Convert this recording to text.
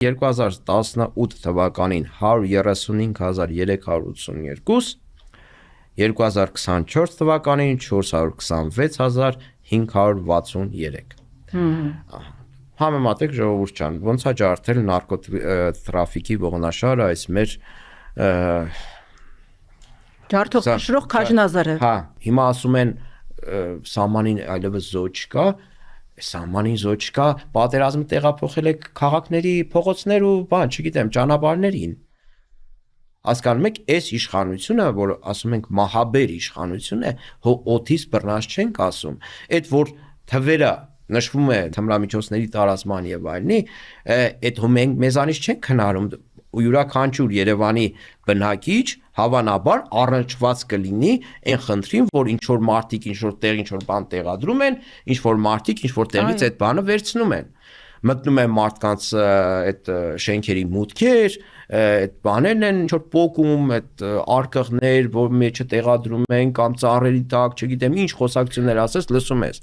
2018 թվականին 135,382, 2024 թվականին 426,563։ Համեմատեք ժողովուրդ ջան, ոնց է ջարդել նարկոտրաֆիկի ողնաշարը այս մեր ջարդող քշրող Քաջնազարը։ Հա, հիմա ասում են սահմանին այլևս զո չկա, սահմանին զո չկա, պատերազմը տեղափոխել է քաղաքների փողոցներ ու բան, չգիտեմ, ճանապարհներին։ Հասկանում եք, այս իշխանությունը, որ ասում ենք մահաբեր իշխանություն է, հո օդից բռնած չենք ասում, այդ որ թվերը նշվում է թմրամիջոցների տարածման եւ այլնի, այդ հո մենք մեզանից չենք քննարկում, յուրաքանչյուր Երևանի բնակիչ հավանաբար առնչված կլինի այն խնդրին, որ ինչ որ մարդիկ ինչ որ տեղ ինչ որ բան տեղադրում են, ինչ որ մարդիկ ինչ որ տեղից այդ բանը վերցնում են, մտնում են մարդկանց այդ շենքերի մուտքեր, այդ բաներն են ինչ որ պոկում, այդ արկղներ, որ մեջը տեղադրում են կամ ծառերի տակ, չգիտեմ ինչ խոսակցություններ ասես, լսում ես։